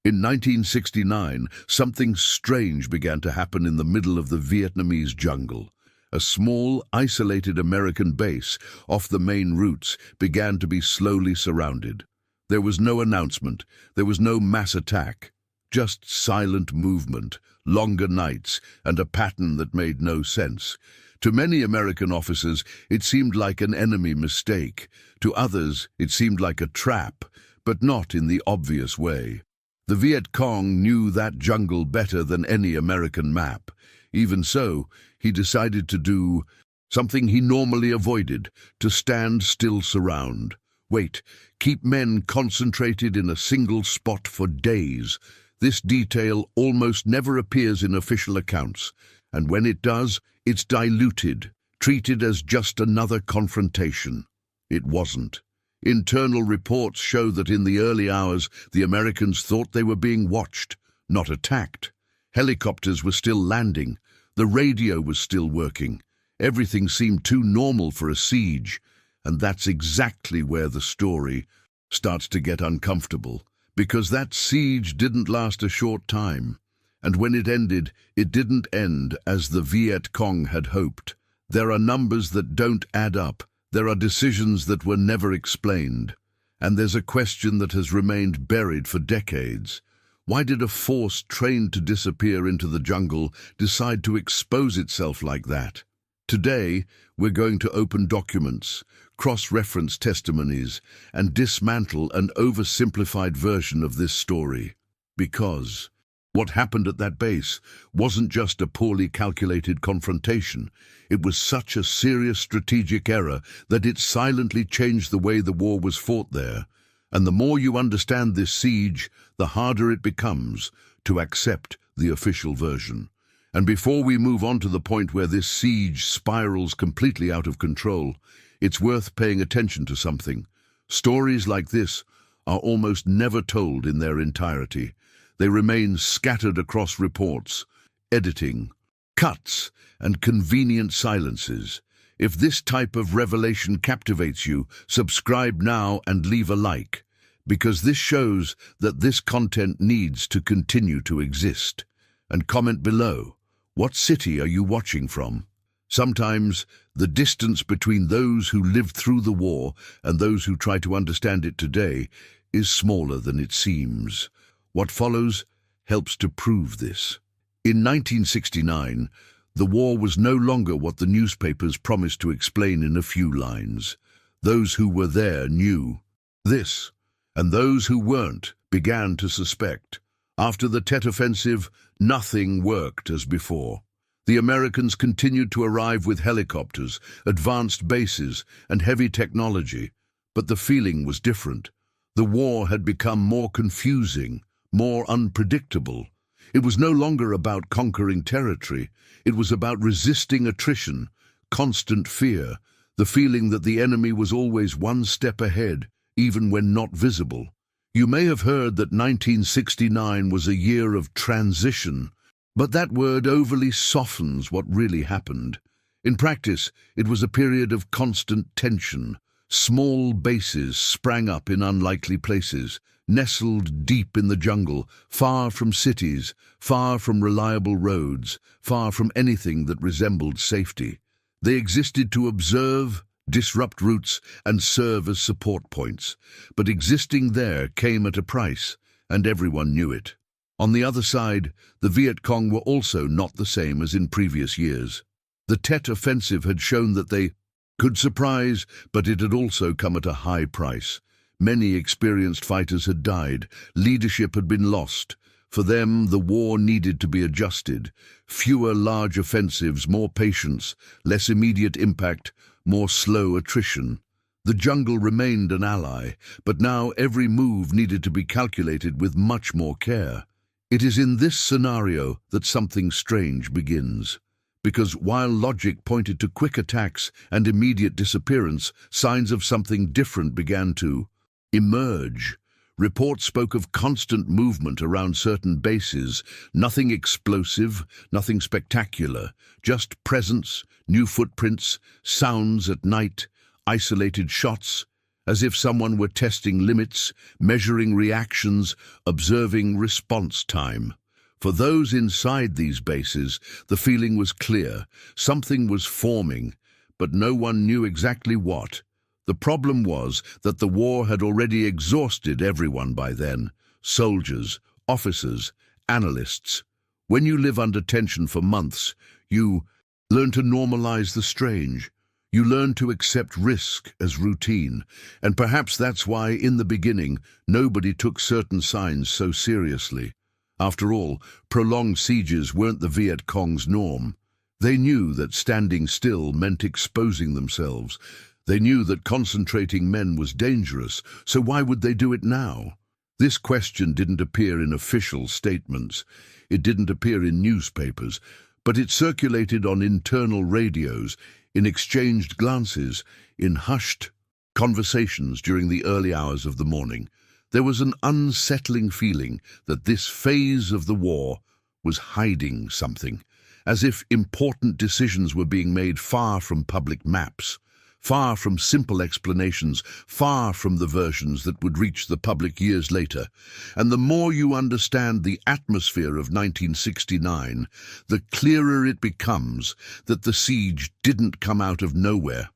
In 1969, something strange began to happen in the middle of the Vietnamese jungle. A small, isolated American base off the main routes began to be slowly surrounded. There was no announcement, there was no mass attack, just silent movement, longer nights, and a pattern that made no sense. To many American officers, it seemed like an enemy mistake. To others, it seemed like a trap, but not in the obvious way. The Viet Cong knew that jungle better than any American map. Even so, he decided to do something he normally avoided, to stand still surround. Wait, keep men concentrated in a single spot for days. This detail almost never appears in official accounts, and when it does, it's diluted, treated as just another confrontation. It wasn't. Internal reports show that in the early hours, the Americans thought they were being watched, not attacked. Helicopters were still landing. The radio was still working. Everything seemed too normal for a siege, and that's exactly where the story starts to get uncomfortable, because that siege didn't last a short time, and when it ended, it didn't end as the Viet Cong had hoped. There are numbers that don't add up. There are decisions that were never explained, and there's a question that has remained buried for decades. Why did a force trained to disappear into the jungle decide to expose itself like that? Today, we're going to open documents, cross-reference testimonies, and dismantle an oversimplified version of this story. Because what happened at that base wasn't just a poorly calculated confrontation. It was such a serious strategic error that it silently changed the way the war was fought there. And the more you understand this siege, the harder it becomes to accept the official version. And before we move on to the point where this siege spirals completely out of control, it's worth paying attention to something. Stories like this are almost never told in their entirety. They remain scattered across reports, editing, cuts, and convenient silences. If this type of revelation captivates you, subscribe now and leave a like, because this shows that this content needs to continue to exist. And comment below, what city are you watching from? Sometimes, the distance between those who lived through the war and those who try to understand it today is smaller than it seems. What follows helps to prove this. In 1969, the war was no longer what the newspapers promised to explain in a few lines. Those who were there knew this, and those who weren't began to suspect. After the Tet Offensive, nothing worked as before. The Americans continued to arrive with helicopters, advanced bases, and heavy technology, but the feeling was different. The war had become more confusing, more unpredictable. It was no longer about conquering territory. It was about resisting attrition, constant fear, the feeling that the enemy was always one step ahead, even when not visible. You may have heard that 1969 was a year of transition, but that word overly softens what really happened. In practice, it was a period of constant tension. Small bases sprang up in unlikely places, nestled deep in the jungle, far from cities, far from reliable roads, far from anything that resembled safety. They existed to observe, disrupt routes, and serve as support points. But existing there came at a price, and everyone knew it. On the other side, the Viet Cong were also not the same as in previous years. The Tet Offensive had shown that they could surprise, but it had also come at a high price. Many experienced fighters had died. Leadership had been lost. For them, the war needed to be adjusted. Fewer large offensives, more patience, less immediate impact, more slow attrition. The jungle remained an ally, but now every move needed to be calculated with much more care. It is in this scenario that something strange begins. Because while logic pointed to quick attacks and immediate disappearance, signs of something different began to emerge. Reports spoke of constant movement around certain bases, nothing explosive, nothing spectacular, just presence, new footprints, sounds at night, isolated shots, as if someone were testing limits, measuring reactions, observing response time. For those inside these bases, the feeling was clear. Something was forming, but no one knew exactly what. The problem was that the war had already exhausted everyone by then. Soldiers, officers, analysts. When you live under tension for months, you learn to normalize the strange. You learn to accept risk as routine, and perhaps that's why, in the beginning, nobody took certain signs so seriously. After all, prolonged sieges weren't the Viet Cong's norm. They knew that standing still meant exposing themselves. They knew that concentrating men was dangerous, so why would they do it now? This question didn't appear in official statements. It didn't appear in newspapers, but it circulated on internal radios, in exchanged glances, in hushed conversations during the early hours of the morning. There was an unsettling feeling that this phase of the war was hiding something, as if important decisions were being made far from public maps, far from simple explanations, far from the versions that would reach the public years later. And the more you understand the atmosphere of 1969, the clearer it becomes that the siege didn't come out of nowhere.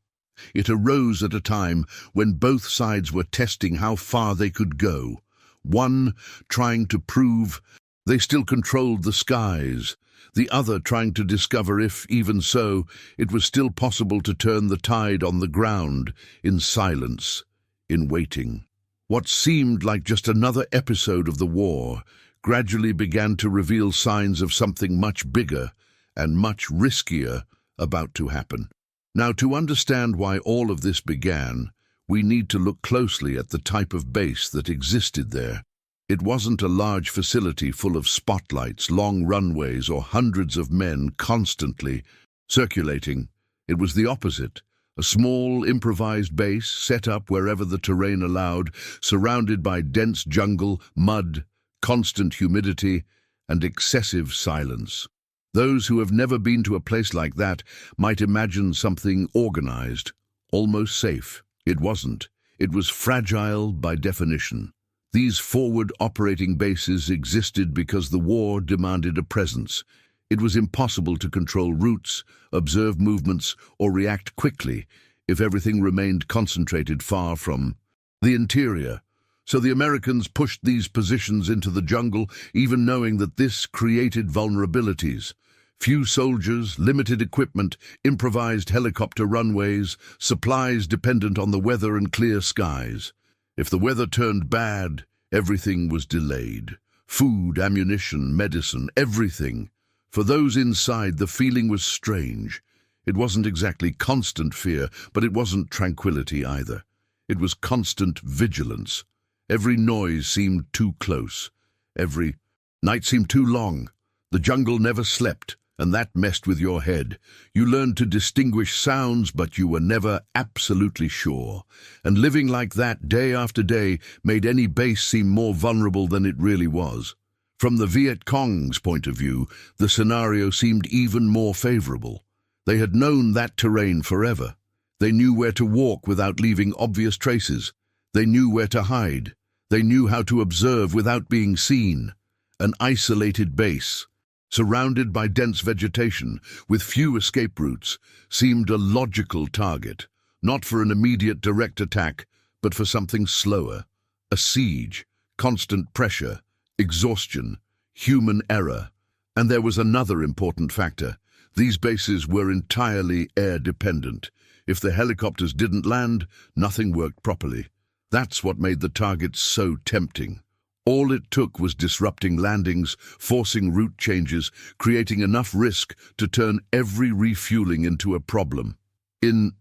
It arose at a time when both sides were testing how far they could go, one trying to prove they still controlled the skies, the other trying to discover if, even so, it was still possible to turn the tide on the ground, in silence, in waiting. What seemed like just another episode of the war gradually began to reveal signs of something much bigger and much riskier about to happen. Now, to understand why all of this began, we need to look closely at the type of base that existed there. It wasn't a large facility full of spotlights, long runways, or hundreds of men constantly circulating. It was the opposite, a small, improvised base set up wherever the terrain allowed, surrounded by dense jungle, mud, constant humidity, and excessive silence. Those who have never been to a place like that might imagine something organized, almost safe. It wasn't. It was fragile by definition. These forward operating bases existed because the war demanded a presence. It was impossible to control routes, observe movements, or react quickly if everything remained concentrated far from the interior. So the Americans pushed these positions into the jungle, even knowing that this created vulnerabilities. Few soldiers, limited equipment, improvised helicopter runways, supplies dependent on the weather and clear skies. If the weather turned bad, everything was delayed. Food, ammunition, medicine, everything. For those inside, the feeling was strange. It wasn't exactly constant fear, but it wasn't tranquility either. It was constant vigilance. Every noise seemed too close. Every night seemed too long. The jungle never slept, and that messed with your head. You learned to distinguish sounds, but you were never absolutely sure. And living like that day after day made any base seem more vulnerable than it really was. From the Viet Cong's point of view, the scenario seemed even more favorable. They had known that terrain forever. They knew where to walk without leaving obvious traces. They knew where to hide. They knew how to observe without being seen. An isolated base, surrounded by dense vegetation, with few escape routes, seemed a logical target, not for an immediate direct attack, but for something slower. A siege, constant pressure, exhaustion, human error. And there was another important factor. These bases were entirely air-dependent. If the helicopters didn't land, nothing worked properly. That's what made the targets so tempting. All it took was disrupting landings, forcing route changes, creating enough risk to turn every refueling into a problem. In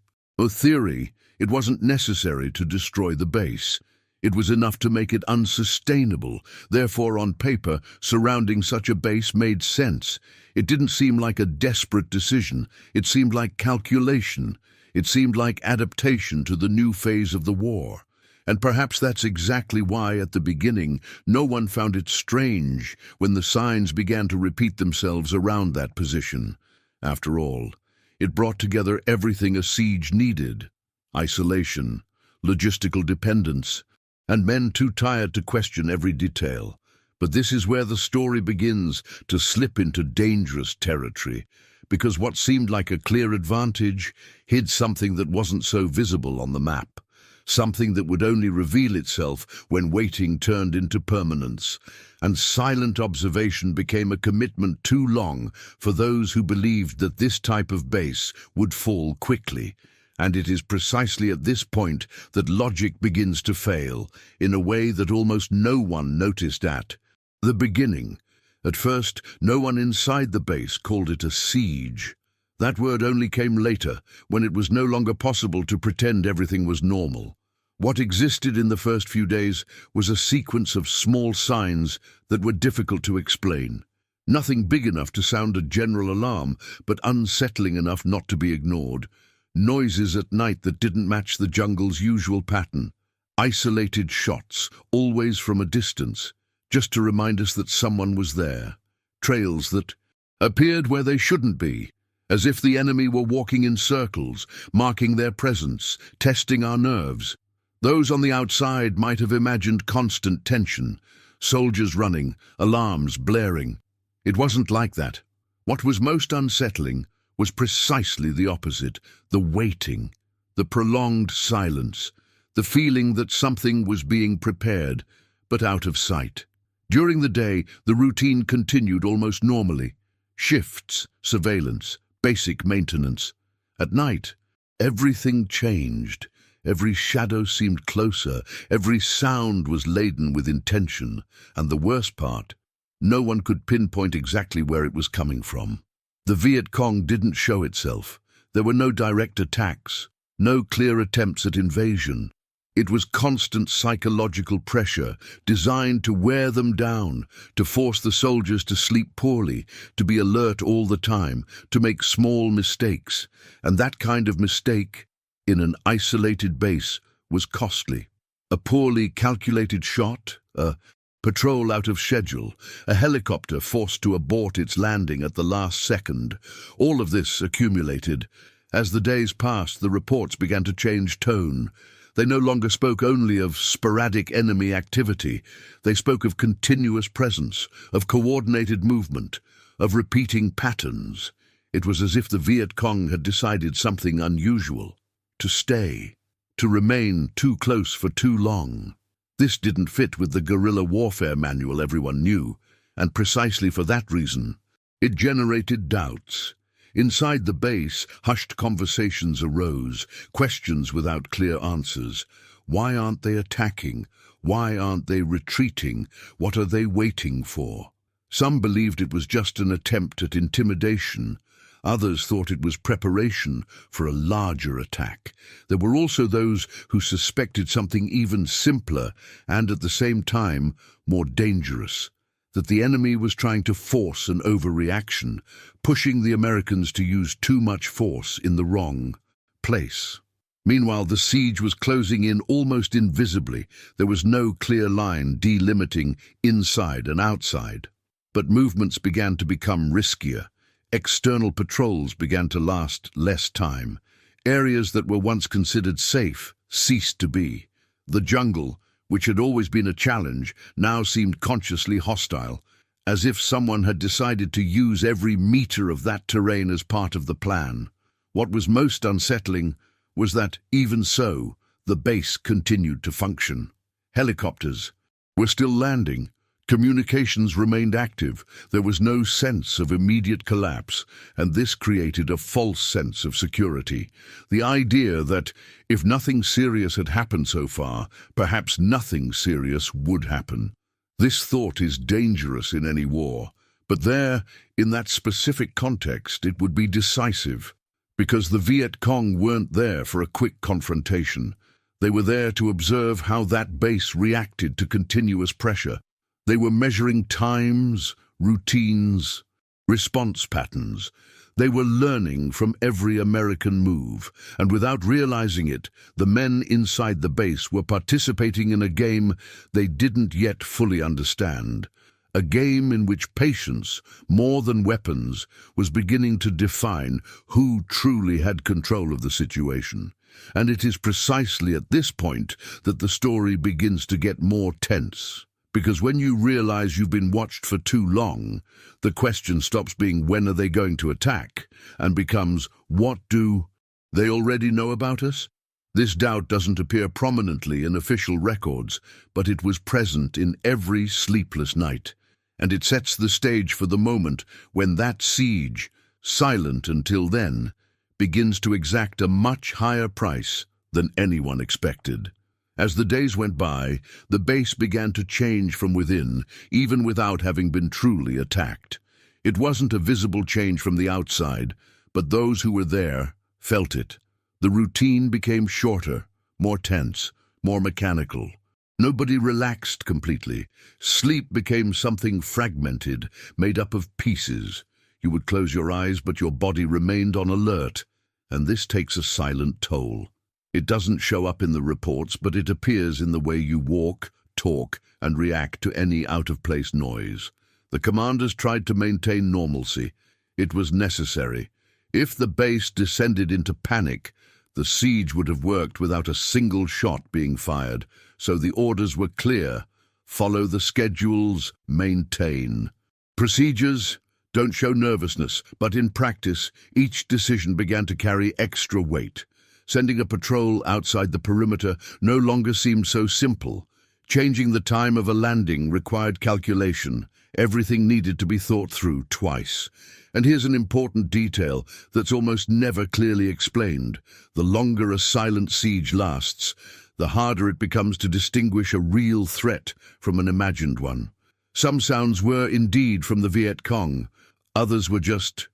theory, it wasn't necessary to destroy the base. It was enough to make it unsustainable. Therefore, on paper, surrounding such a base made sense. It didn't seem like a desperate decision. It seemed like calculation. It seemed like adaptation to the new phase of the war. And perhaps that's exactly why, at the beginning, no one found it strange when the signs began to repeat themselves around that position. After all, it brought together everything a siege needed: isolation, logistical dependence, and men too tired to question every detail. But this is where the story begins to slip into dangerous territory, because what seemed like a clear advantage hid something that wasn't so visible on the map, something that would only reveal itself when waiting turned into permanence, and silent observation became a commitment too long for those who believed that this type of base would fall quickly. And it is precisely at this point that logic begins to fail, in a way that almost no one noticed at the beginning. At first, no one inside the base called it a siege. That word only came later, when it was no longer possible to pretend everything was normal. What existed in the first few days was a sequence of small signs that were difficult to explain. Nothing big enough to sound a general alarm, but unsettling enough not to be ignored. Noises at night that didn't match the jungle's usual pattern. Isolated shots, always from a distance, just to remind us that someone was there. Trails that appeared where they shouldn't be, as if the enemy were walking in circles, marking their presence, testing our nerves. Those on the outside might have imagined constant tension, soldiers running, alarms blaring. It wasn't like that. What was most unsettling was precisely the opposite: the waiting, the prolonged silence, the feeling that something was being prepared, but out of sight. During the day, the routine continued almost normally. Shifts, surveillance, basic maintenance. At night, everything changed. Every shadow seemed closer, every sound was laden with intention, and the worst part, no one could pinpoint exactly where it was coming from. The Viet Cong didn't show itself. There were no direct attacks, no clear attempts at invasion. It was constant psychological pressure, designed to wear them down, to force the soldiers to sleep poorly, to be alert all the time, to make small mistakes. And that kind of mistake, in an isolated base, was costly. A poorly calculated shot, a patrol out of schedule, a helicopter forced to abort its landing at the last second. All of this accumulated. As the days passed, the reports began to change tone. They no longer spoke only of sporadic enemy activity. They spoke of continuous presence, of coordinated movement, of repeating patterns. It was as if the Viet Cong had decided something unusual: to stay, to remain too close for too long. This didn't fit with the guerrilla warfare manual everyone knew, and precisely for that reason, it generated doubts. Inside the base, hushed conversations arose, questions without clear answers. Why aren't they attacking? Why aren't they retreating? What are they waiting for? Some believed it was just an attempt at intimidation. Others thought it was preparation for a larger attack. There were also those who suspected something even simpler and, at the same time, more dangerous: that the enemy was trying to force an overreaction, pushing the Americans to use too much force in the wrong place. Meanwhile, the siege was closing in almost invisibly. There was no clear line delimiting inside and outside. But movements began to become riskier. External patrols began to last less time. Areas that were once considered safe ceased to be. The jungle, which had always been a challenge, now seemed consciously hostile, as if someone had decided to use every meter of that terrain as part of the plan. What was most unsettling was that, even so, the base continued to function. Helicopters were still landing. Communications remained active. There was no sense of immediate collapse, and this created a false sense of security. The idea that, if nothing serious had happened so far, perhaps nothing serious would happen. This thought is dangerous in any war, but there, in that specific context, it would be decisive, because the Viet Cong weren't there for a quick confrontation. They were there to observe how that base reacted to continuous pressure. They were measuring times, routines, response patterns. They were learning from every American move, and without realizing it, the men inside the base were participating in a game they didn't yet fully understand. A game in which patience, more than weapons, was beginning to define who truly had control of the situation. And it is precisely at this point that the story begins to get more tense. Because when you realize you've been watched for too long, the question stops being when are they going to attack and becomes what do they already know about us? This doubt doesn't appear prominently in official records, but it was present in every sleepless night. And it sets the stage for the moment when that siege, silent until then, begins to exact a much higher price than anyone expected. As the days went by, the base began to change from within, even without having been truly attacked. It wasn't a visible change from the outside, but those who were there felt it. The routine became shorter, more tense, more mechanical. Nobody relaxed completely. Sleep became something fragmented, made up of pieces. You would close your eyes, but your body remained on alert, and this takes a silent toll. It doesn't show up in the reports, but it appears in the way you walk, talk, and react to any out-of-place noise. The commanders tried to maintain normalcy. It was necessary. If the base descended into panic, the siege would have worked without a single shot being fired, so the orders were clear. Follow the schedules, maintain. Procedures don't show nervousness, but in practice, each decision began to carry extra weight. Sending a patrol outside the perimeter no longer seemed so simple. Changing the time of a landing required calculation. Everything needed to be thought through twice. And here's an important detail that's almost never clearly explained. The longer a silent siege lasts, the harder it becomes to distinguish a real threat from an imagined one. Some sounds were indeed from the Viet Cong. Others were just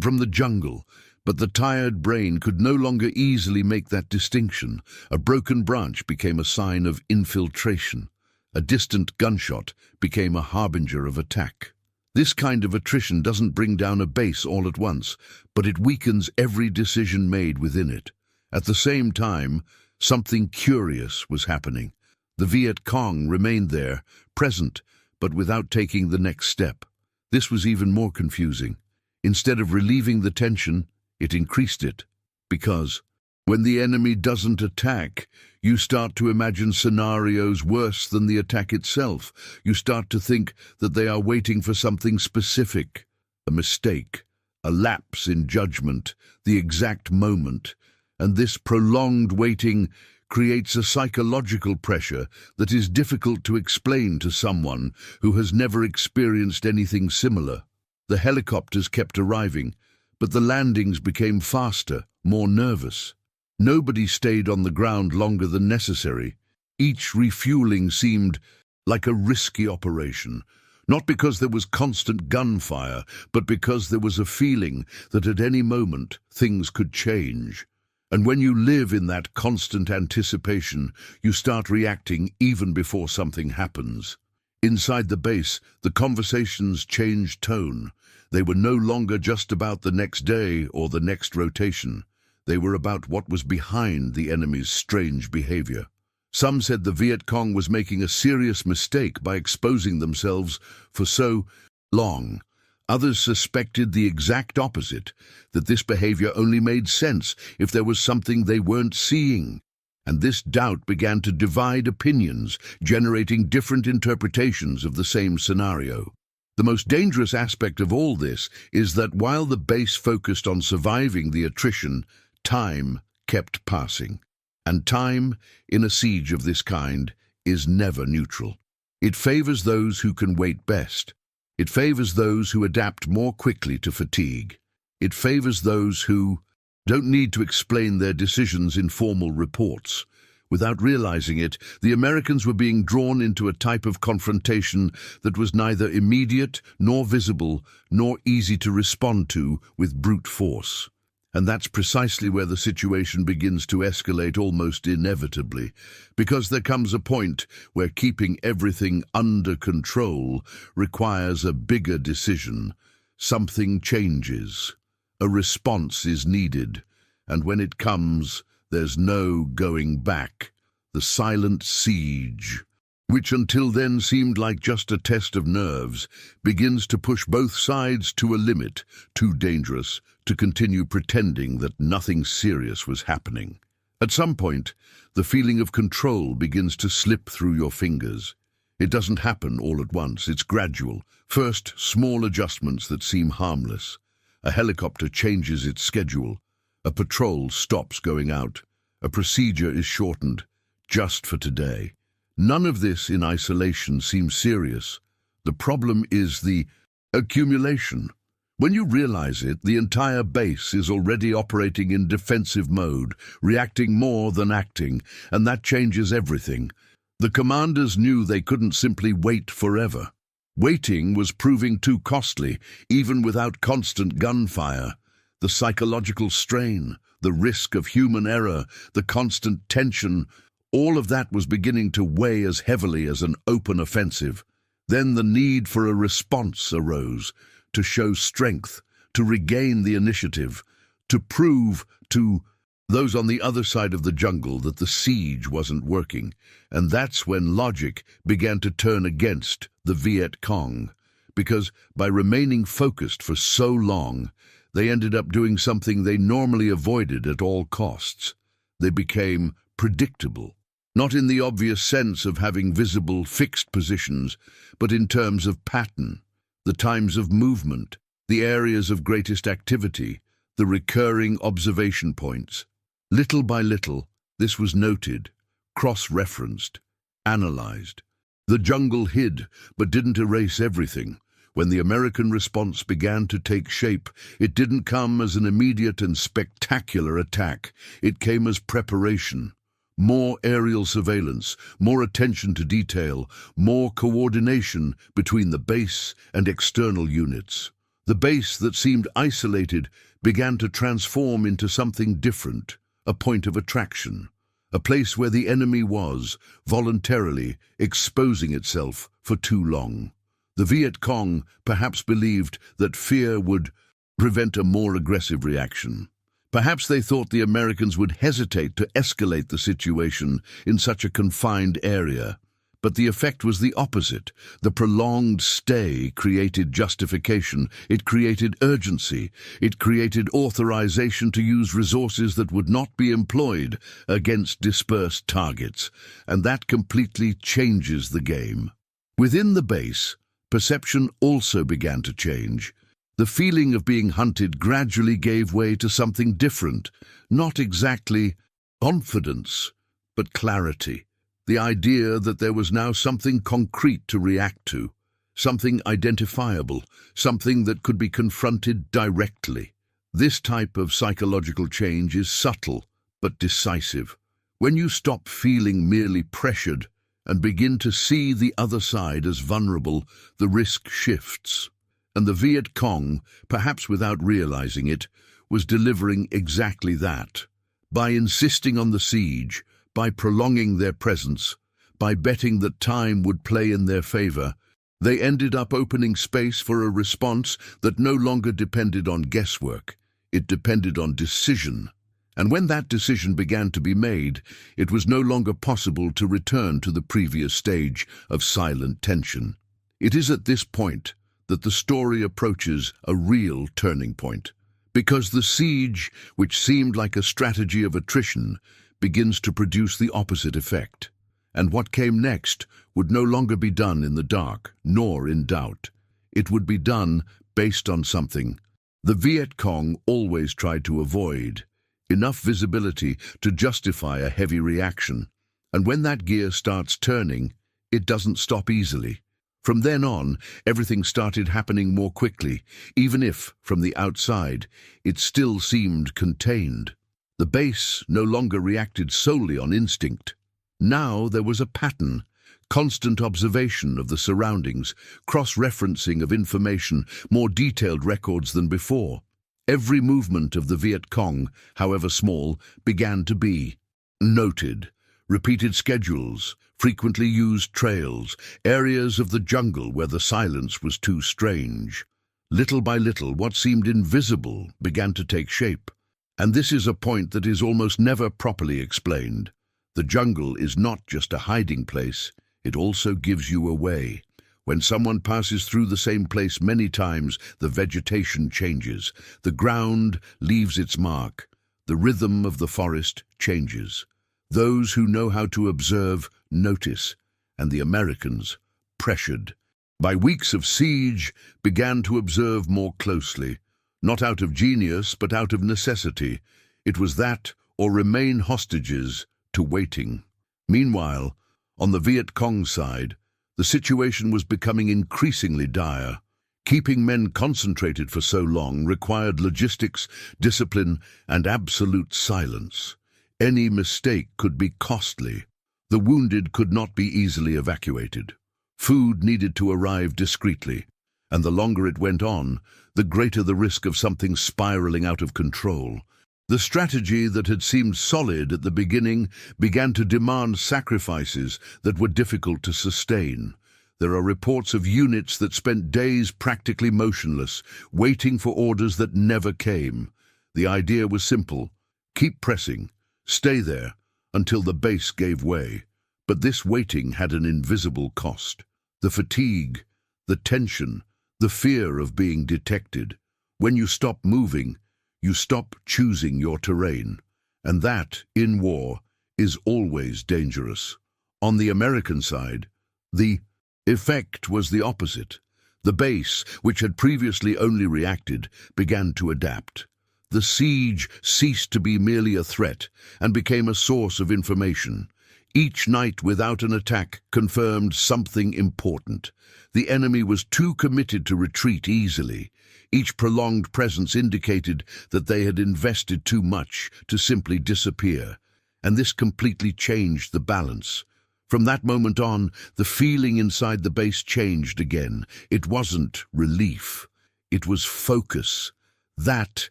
from the jungle. But the tired brain could no longer easily make that distinction. A broken branch became a sign of infiltration. A distant gunshot became a harbinger of attack. This kind of attrition doesn't bring down a base all at once, but it weakens every decision made within it. At the same time, something curious was happening. The Viet Cong remained there, present, but without taking the next step. This was even more confusing. Instead of relieving the tension, it increased it, because when the enemy doesn't attack, you start to imagine scenarios worse than the attack itself. You start to think that they are waiting for something specific, a mistake, a lapse in judgment, the exact moment. And this prolonged waiting creates a psychological pressure that is difficult to explain to someone who has never experienced anything similar. The helicopters kept arriving, but the landings became faster, more nervous. Nobody stayed on the ground longer than necessary. Each refueling seemed like a risky operation, not because there was constant gunfire, but because there was a feeling that at any moment things could change. And when you live in that constant anticipation, you start reacting even before something happens. Inside the base, the conversations changed tone. They were no longer just about the next day or the next rotation. They were about what was behind the enemy's strange behavior. Some said the Viet Cong was making a serious mistake by exposing themselves for so long. Others suspected the exact opposite, that this behavior only made sense if there was something they weren't seeing. And this doubt began to divide opinions, generating different interpretations of the same scenario. The most dangerous aspect of all this is that while the base focused on surviving the attrition, time kept passing. And time, in a siege of this kind, is never neutral. It favors those who can wait best. It favors those who adapt more quickly to fatigue. It favors those who don't need to explain their decisions in formal reports. Without realizing it, the Americans were being drawn into a type of confrontation that was neither immediate, nor visible, nor easy to respond to with brute force. And that's precisely where the situation begins to escalate almost inevitably, because there comes a point where keeping everything under control requires a bigger decision. Something changes. A response is needed, and when it comes, there's no going back. The silent siege, which until then seemed like just a test of nerves, begins to push both sides to a limit, too dangerous to continue pretending that nothing serious was happening. At some point, the feeling of control begins to slip through your fingers. It doesn't happen all at once, it's gradual. First, small adjustments that seem harmless. A helicopter changes its schedule. A patrol stops going out. A procedure is shortened, just for today. None of this in isolation seems serious. The problem is the accumulation. When you realize it, the entire base is already operating in defensive mode, reacting more than acting, and that changes everything. The commanders knew they couldn't simply wait forever. Waiting was proving too costly, even without constant gunfire. The psychological strain, the risk of human error, the constant tension, all of that was beginning to weigh as heavily as an open offensive. Then the need for a response arose, to show strength, to regain the initiative, to prove to those on the other side of the jungle that the siege wasn't working. And that's when logic began to turn against the Viet Cong, because by remaining focused for so long, they ended up doing something they normally avoided at all costs. They became predictable, not in the obvious sense of having visible, fixed positions, but in terms of pattern, the times of movement, the areas of greatest activity, the recurring observation points. Little by little, this was noted, cross-referenced, analyzed. The jungle hid, but didn't erase everything. When the American response began to take shape, it didn't come as an immediate and spectacular attack. It came as preparation. More aerial surveillance, more attention to detail, more coordination between the base and external units. The base that seemed isolated began to transform into something different, a point of attraction, a place where the enemy was, voluntarily, exposing itself for too long. The Viet Cong perhaps believed that fear would prevent a more aggressive reaction. Perhaps they thought the Americans would hesitate to escalate the situation in such a confined area. But the effect was the opposite. The prolonged stay created justification, it created urgency, it created authorization to use resources that would not be employed against dispersed targets, and that completely changes the game. Within the base, perception also began to change. The feeling of being hunted gradually gave way to something different, not exactly confidence, but clarity. The idea that there was now something concrete to react to, something identifiable, something that could be confronted directly. This type of psychological change is subtle but decisive. When you stop feeling merely pressured and begin to see the other side as vulnerable, the risk shifts. And the Viet Cong, perhaps without realizing it, was delivering exactly that. By insisting on the siege, by prolonging their presence, by betting that time would play in their favor, they ended up opening space for a response that no longer depended on guesswork. It depended on decision. And when that decision began to be made, it was no longer possible to return to the previous stage of silent tension. It is at this point that the story approaches a real turning point, because the siege, which seemed like a strategy of attrition, begins to produce the opposite effect. And what came next would no longer be done in the dark, nor in doubt. It would be done based on something the Viet Cong always tried to avoid: enough visibility to justify a heavy reaction. And when that gear starts turning, it doesn't stop easily. From then on, everything started happening more quickly, even if, from the outside, it still seemed contained. The base no longer reacted solely on instinct. Now there was a pattern, constant observation of the surroundings, cross-referencing of information, more detailed records than before. Every movement of the Viet Cong, however small, began to be noted. Repeated schedules, frequently used trails, areas of the jungle where the silence was too strange. Little by little, what seemed invisible began to take shape. And this is a point that is almost never properly explained. The jungle is not just a hiding place, it also gives you away. When someone passes through the same place many times, the vegetation changes. The ground leaves its mark. The rhythm of the forest changes. Those who know how to observe notice, and the Americans, pressured by weeks of siege, began to observe more closely, not out of genius but out of necessity. It was that or remain hostages to waiting. Meanwhile, on the Viet Cong side, the situation was becoming increasingly dire. Keeping men concentrated for so long required logistics, discipline, and absolute silence. Any mistake could be costly. The wounded could not be easily evacuated. Food needed to arrive discreetly, and the longer it went on, the greater the risk of something spiraling out of control. The strategy that had seemed solid at the beginning began to demand sacrifices that were difficult to sustain. There are reports of units that spent days practically motionless, waiting for orders that never came. The idea was simple: keep pressing, stay there, until the base gave way. But this waiting had an invisible cost. The fatigue, the tension, the fear of being detected. When you stop moving, you stop choosing your terrain. And that, in war, is always dangerous. On the American side, the effect was the opposite. The base, which had previously only reacted, began to adapt. The siege ceased to be merely a threat and became a source of information. Each night without an attack confirmed something important. The enemy was too committed to retreat easily. Each prolonged presence indicated that they had invested too much to simply disappear. And this completely changed the balance. From that moment on, the feeling inside the base changed again. It wasn't relief. It was focus. That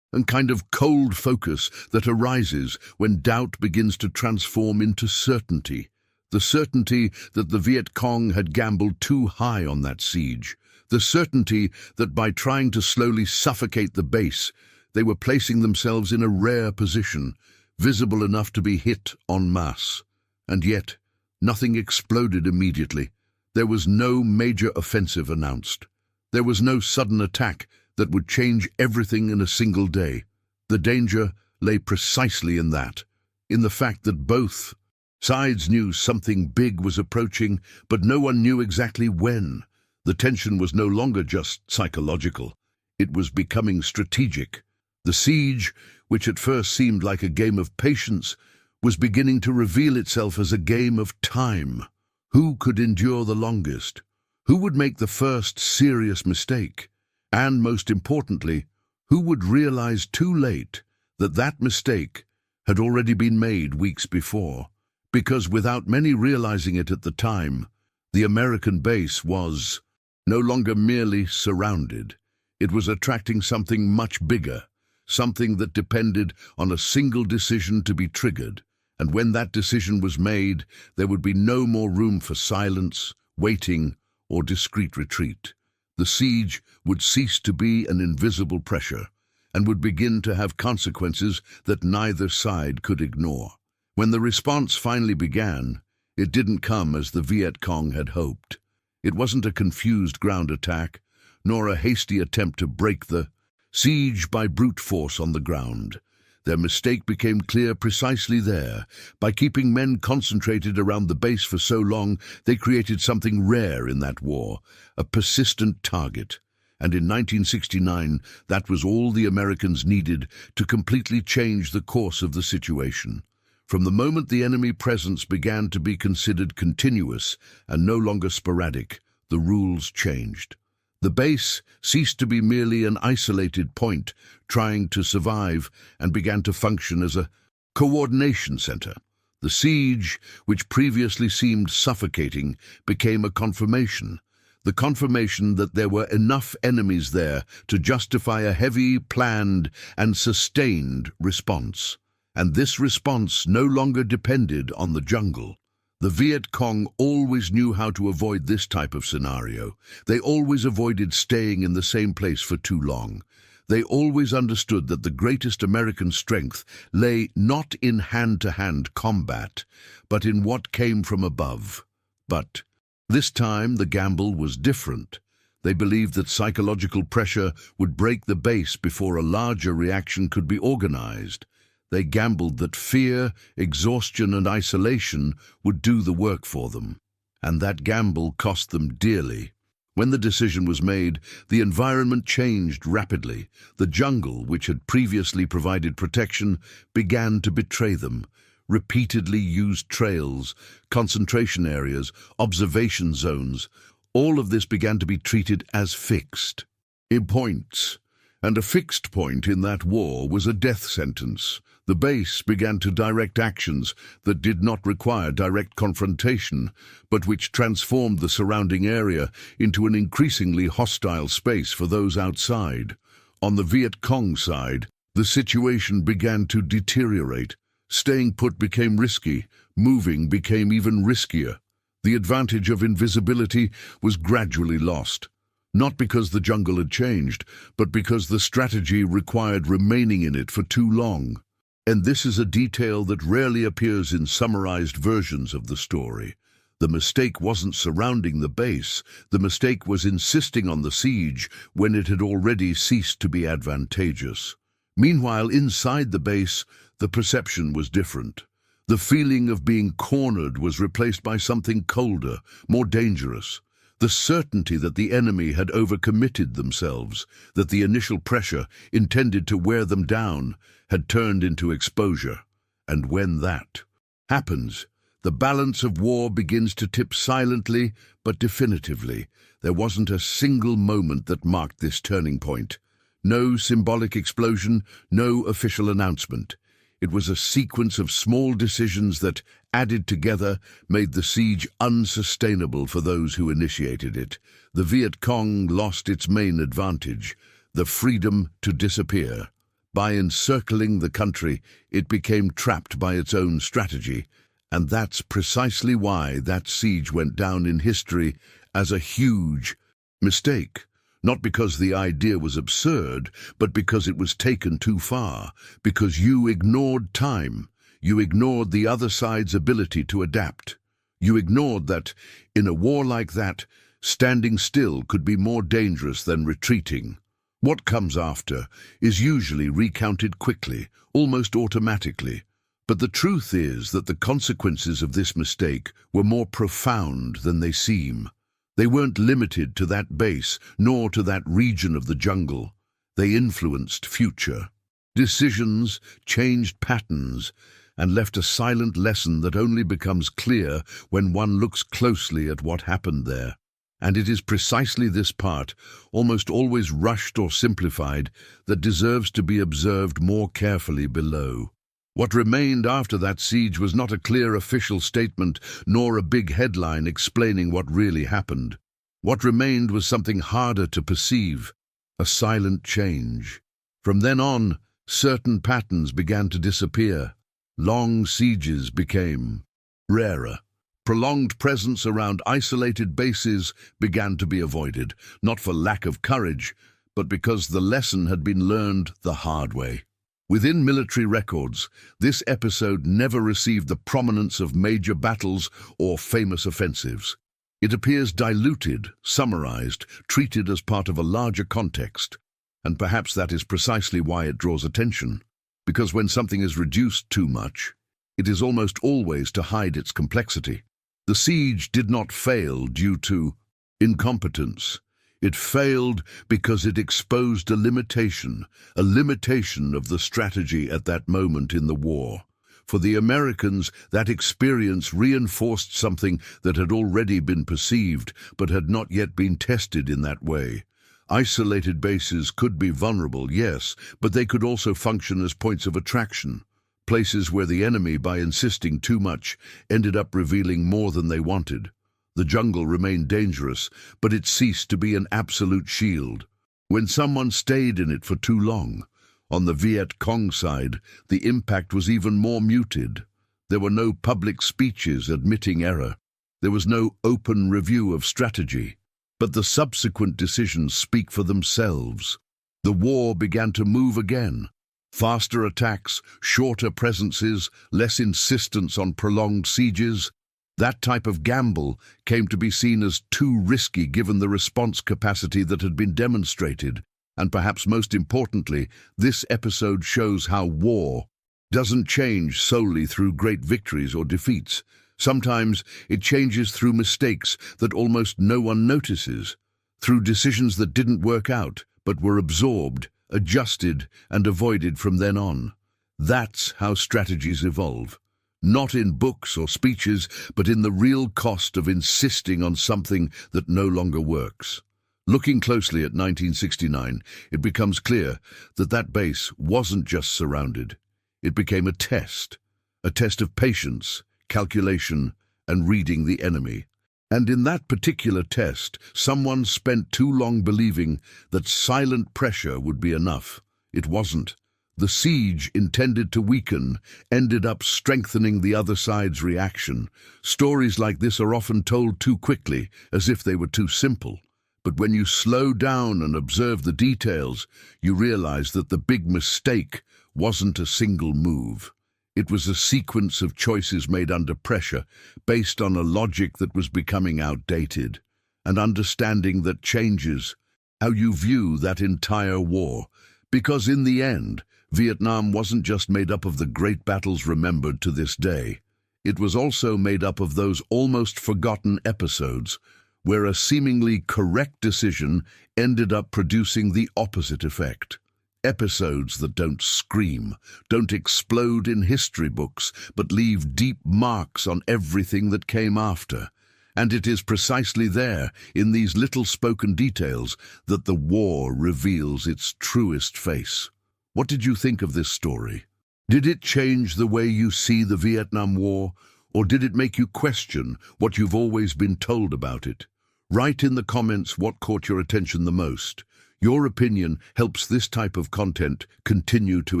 and kind of cold focus that arises when doubt begins to transform into certainty. The certainty that the Viet Cong had gambled too high on that siege. The certainty that by trying to slowly suffocate the base, they were placing themselves in a rare position, visible enough to be hit en masse. And yet, nothing exploded immediately. There was no major offensive announced. There was no sudden attack that would change everything in a single day. The danger lay precisely in that, in the fact that both sides knew something big was approaching, but no one knew exactly when. The tension was no longer just psychological. It was becoming strategic. The siege, which at first seemed like a game of patience, was beginning to reveal itself as a game of time. Who could endure the longest? Who would make the first serious mistake? And most importantly, who would realize too late that that mistake had already been made weeks before? Because without many realizing it at the time, the American base was no longer merely surrounded. It was attracting something much bigger, something that depended on a single decision to be triggered. And when that decision was made, there would be no more room for silence, waiting, or discreet retreat. The siege would cease to be an invisible pressure and would begin to have consequences that neither side could ignore. When the response finally began, it didn't come as the Viet Cong had hoped. It wasn't a confused ground attack, nor a hasty attempt to break the siege by brute force on the ground. Their mistake became clear precisely there. By keeping men concentrated around the base for so long, they created something rare in that war, a persistent target. And in 1969, that was all the Americans needed to completely change the course of the situation. From the moment the enemy presence began to be considered continuous and no longer sporadic, the rules changed. The base ceased to be merely an isolated point trying to survive and began to function as a coordination center. The siege, which previously seemed suffocating, became a confirmation. The confirmation that there were enough enemies there to justify a heavy, planned, and sustained response. And this response no longer depended on the jungle. The Viet Cong always knew how to avoid this type of scenario. They always avoided staying in the same place for too long. They always understood that the greatest American strength lay not in hand-to-hand combat, but in what came from above. But this time the gamble was different. They believed that psychological pressure would break the base before a larger reaction could be organized. They gambled that fear, exhaustion, and isolation would do the work for them. And that gamble cost them dearly. When the decision was made, the environment changed rapidly. The jungle, which had previously provided protection, began to betray them. Repeatedly used trails, concentration areas, observation zones, all of this began to be treated as fixed. In points. And a fixed point in that war was a death sentence. The base began to direct actions that did not require direct confrontation, but which transformed the surrounding area into an increasingly hostile space for those outside. On the Viet Cong side, the situation began to deteriorate. Staying put became risky, moving became even riskier. The advantage of invisibility was gradually lost. Not because the jungle had changed, but because the strategy required remaining in it for too long. And this is a detail that rarely appears in summarized versions of the story. The mistake wasn't surrounding the base. The mistake was insisting on the siege when it had already ceased to be advantageous. Meanwhile, inside the base, the perception was different. The feeling of being cornered was replaced by something colder, more dangerous. The certainty that the enemy had overcommitted themselves, that the initial pressure, intended to wear them down, had turned into exposure. And when that happens, the balance of war begins to tip silently but definitively. There wasn't a single moment that marked this turning point. No symbolic explosion, no official announcement. It was a sequence of small decisions that, added together, made the siege unsustainable for those who initiated it. The Viet Cong lost its main advantage, the freedom to disappear. By encircling the country, it became trapped by its own strategy, and that's precisely why that siege went down in history as a huge mistake. Not because the idea was absurd, but because it was taken too far, because you ignored time. You ignored the other side's ability to adapt. You ignored that, in a war like that, standing still could be more dangerous than retreating. What comes after is usually recounted quickly, almost automatically. But the truth is that the consequences of this mistake were more profound than they seem. They weren't limited to that base, nor to that region of the jungle. They influenced future decisions, changed patterns, and left a silent lesson that only becomes clear when one looks closely at what happened there. And it is precisely this part, almost always rushed or simplified, that deserves to be observed more carefully below. What remained after that siege was not a clear official statement, nor a big headline explaining what really happened. What remained was something harder to perceive, a silent change. From then on, certain patterns began to disappear. Long sieges became rarer. Prolonged presence around isolated bases began to be avoided, not for lack of courage, but because the lesson had been learned the hard way. Within military records, this episode never received the prominence of major battles or famous offensives. It appears diluted, summarized, treated as part of a larger context. And perhaps that is precisely why it draws attention. Because when something is reduced too much, it is almost always to hide its complexity. The siege did not fail due to incompetence. It failed because it exposed a limitation of the strategy at that moment in the war. For the Americans, that experience reinforced something that had already been perceived but had not yet been tested in that way. Isolated bases could be vulnerable, yes, but they could also function as points of attraction. Places where the enemy, by insisting too much, ended up revealing more than they wanted. The jungle remained dangerous, but it ceased to be an absolute shield. When someone stayed in it for too long, on the Viet Cong side, the impact was even more muted. There were no public speeches admitting error. There was no open review of strategy. But the subsequent decisions speak for themselves. The war began to move again. Faster attacks, shorter presences, less insistence on prolonged sieges. That type of gamble came to be seen as too risky given the response capacity that had been demonstrated. And perhaps most importantly, this episode shows how war doesn't change solely through great victories or defeats. Sometimes it changes through mistakes that almost no one notices, through decisions that didn't work out but were absorbed, adjusted, and avoided from then on. That's how strategies evolve. Not in books or speeches, but in the real cost of insisting on something that no longer works. Looking closely at 1969, it becomes clear that that base wasn't just surrounded. It became a test of patience, calculation, and reading the enemy. And in that particular test, someone spent too long believing that silent pressure would be enough. It wasn't. The siege, intended to weaken, ended up strengthening the other side's reaction. Stories like this are often told too quickly, as if they were too simple. But when you slow down and observe the details, you realize that the big mistake wasn't a single move. It was a sequence of choices made under pressure, based on a logic that was becoming outdated. And understanding that changes how you view that entire war. Because in the end, Vietnam wasn't just made up of the great battles remembered to this day. It was also made up of those almost forgotten episodes where a seemingly correct decision ended up producing the opposite effect. Episodes that don't scream, don't explode in history books, but leave deep marks on everything that came after. And it is precisely there, in these little spoken details, that the war reveals its truest face. What did you think of this story? Did it change the way you see the Vietnam War, or did it make you question what you've always been told about it? Write in the comments what caught your attention the most. Your opinion helps this type of content continue to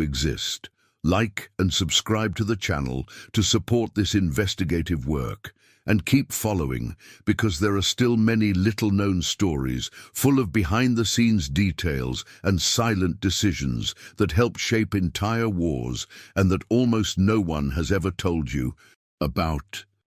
exist. Like and subscribe to the channel to support this investigative work. And keep following, because there are still many little-known stories full of behind-the-scenes details and silent decisions that help shape entire wars and that almost no one has ever told you about.